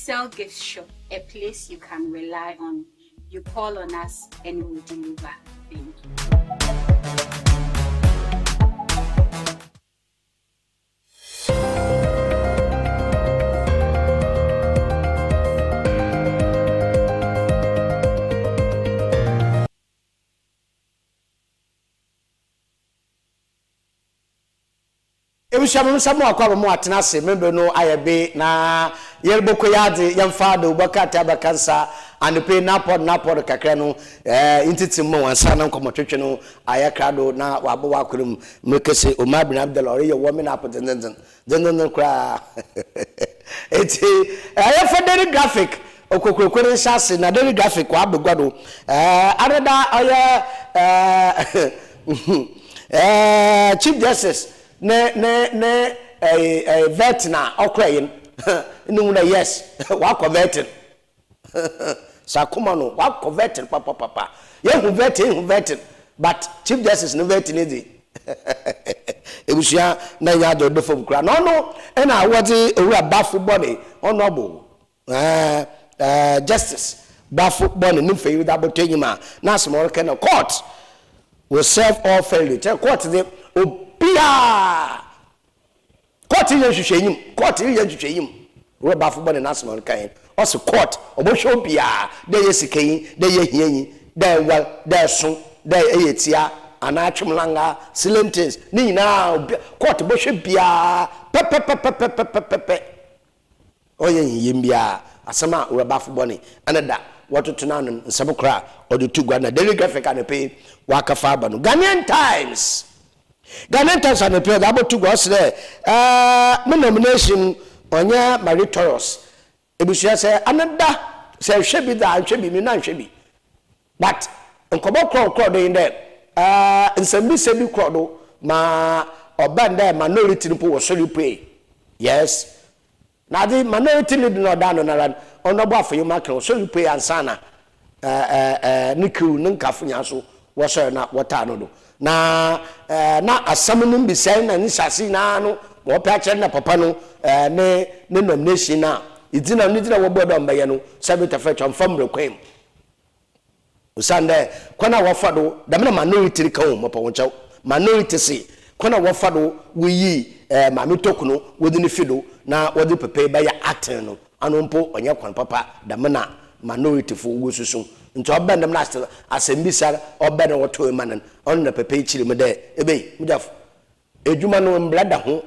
Sell gift shop, a place you can rely on. You call on us and we'll deliver. Thank you. Ebusham samu akwa mo atena se membe no ayebe na yerboko yade yamfado ubakata bakansa anpe napod kakra no intitim mo wansa na nkomotwetwe no ayakrado na wabo wakurum mekese Omar bin Abdul ore ye women napod den kra eti ayefoderi graphic okokrokore shase na deri graphic wa begwado areda Chief Justice ne vetina okreyin nu na yes wa converting sakuma no wa converting papa ye hu verting but Chief Justice no verting edi ebusia na ya do fom kra no na wodi owura bafu body honorable justice bafu body no fe wi da botanyima na small kind court will serve all fairly tell court the Pia court yen hwehwenyim we ba fo bone national kan also court obosho bia de yesikayin de yehiyin de wel de so de eyetia anachumlanga silentence ni nyina court bosho bia pepe oyen yim bia asama we ba fo bone anada watotuna nsabukra odutugwa na daily graphic anepe wakafa abano Ghanaian Times and the period about to go there. My nomination on your meritorious. Ebusia say another say should be that should be me nan should be. But Uncle crowd in there. In some be crowd ma oban there minority people was so pay. Yes. Now the minority lead no down on the bar for you macro so you pay and sana niku nunkafunya so was na water no. Na asamunum bi say na nisasi na no wo pache na papa no ne nomination na idina wo bodo mbaye no sabita fecho mfam rekwem usande kwana wo fado da me minority kan mo pa woncha minority si kwana wo fado wo yi mami tokuno wodi ne fido na wodi pepe ba ya acting no anompo onye kwan papa da me na minority for ugususun nti obendem na asembisa obendem woto emanen on na pepe chiri me de ebe mudaf edwuma no mblada ho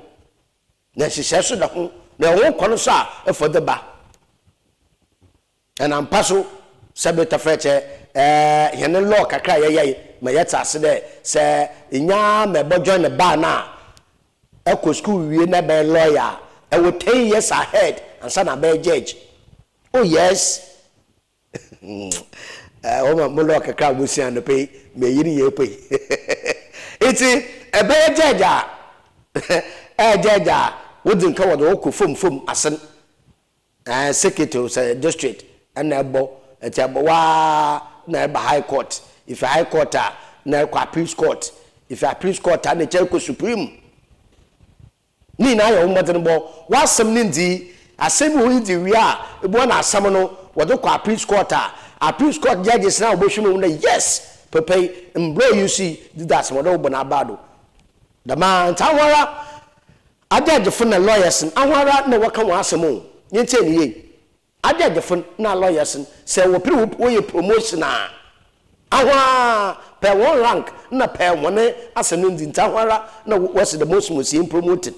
na hyehyɛ so da ho na wo kono so a efo de ba ana mpaso sabeta freche yene law kakra yeye ma yeta ase de se nya me bojo ne ba na eko school wie na be lawyer e wo 10 years ahead and sana be judge. Oh yes. Mo law kakra wo si an pay me yiri ye pay. Iti e be judge judge wodin ka wodo ko fom asen secretary say district and ebo etiabo wa na eba high court if high court na kwa appeals court if appeals court na cheko supreme ni na ya umodin bo wasem ni ndi asem wo ndi wi a ebo na asam no wodo kwa appeals court judges na obohwemu na yes pepe mbro you see that wodo obo na bado the man tawara adage for na lawyers ahwara na waka wa asem o nyente ni ye adage for na lawyers say wo pere wo ye promotion a ahwa per one rank na per one asem ndi ntahwara na was the most promoted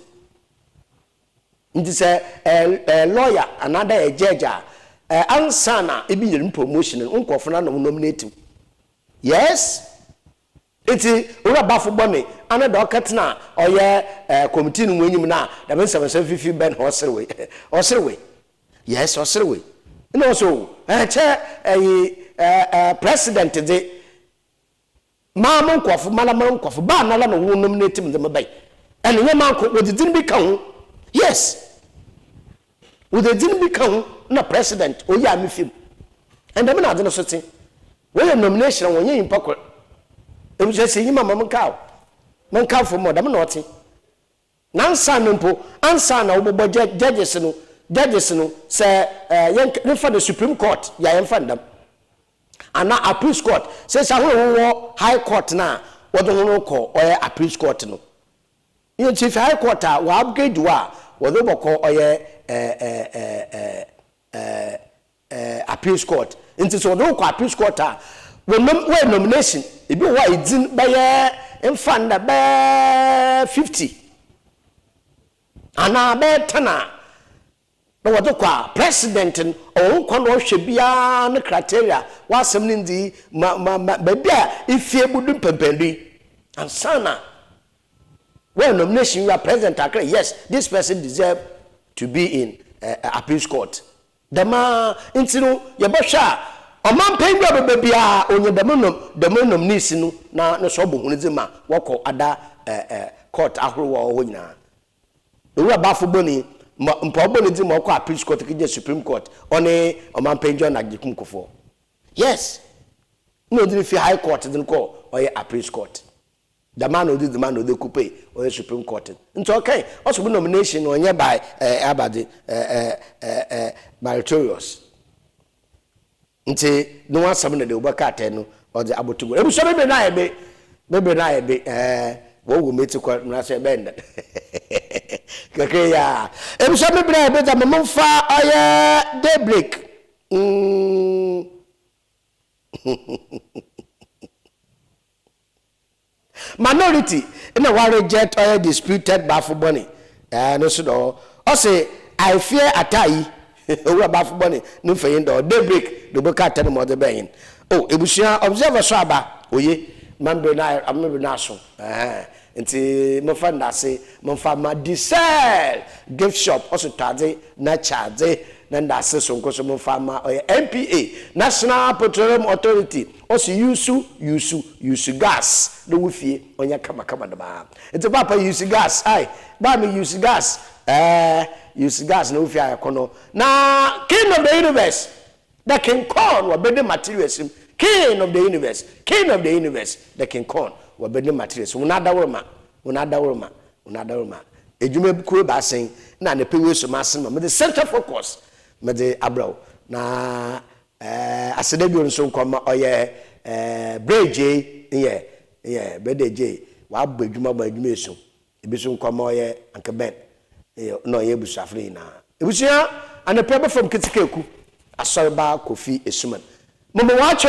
ndi say lawyer another judge answer na e bi yer promotion nkofo na nominate yes iti ura bafo bone anada okatena oye committee no enyim na da ben 750 ben osrewe yes osrewe no so president de mama nkofo malama nkofo ba na la no wo nominate me bai ene nyama ko wodidin bi kan yes wodidin bi kan na president oya mi fim and dem na de no so tin we nomination won yin pakor em je se yima manka for more dem na oti nansa nempo ansa na wo judges no say yen for the supreme court ya yen fandam ana appeals court say sa ho high court na wo do no ko oye appeals court no yen chief high court wa upgrade wa wo do boko oye appeals court into so do ko appeals court we nomination ebi wa idin baye enfanda be 50 ana be tana no wodo kwa president o nkwa no hwe bia ne criteria wasem ni ndi ba bia ifie budu pempendu ansana we nomination you are president akre yes this person deserve to be in appeals court dama intino yebosha Oman pengwa bebia onye demonom nisi no na so bohunu zema woko ada court ahoro wo ho nyina owura bafo boni mpa oboni zema woko appeals court kije supreme court oni oman pengwa na gikum kofo yes no did fi high court din ko oye appeals court the man odi coupe oye supreme court nti okay also be nomination onye by abade meritorious nti no one summon the ubakate no or the abotugo e so be na ebe wo go meti kwa na so benda kake ya e so be na ebe da momfa oye daybreak minority in a war reject oye disputed bafu boni no so do o say I fear atai we bafu boni no feyin do daybreak do beka tell mo de ben oh ebusia observer so aba oye mambe na ambe na so nti mo fa ndase mo fa ma diesel gift shop also tade na charge na ndase so nko so mo fa ma NPA National Petroleum Authority also use gas do wufie onya kama da ba nti papa use gas ai ba me use gas use gas no wufie akono na king of the universe the king corn wa bede materials king of the universe the king corn wa bede materials una dawroma ejume kuro ba sen na ne pewe so masen ma the center focus me the abrow na asedebi onso nkoma oye breje bede je wa abba ejuma eso ebiso nkoma oye anka ben no ye busu afre na ebusia ane pebe from kitikeku asɔreba Kofi Esuman. Mama wacho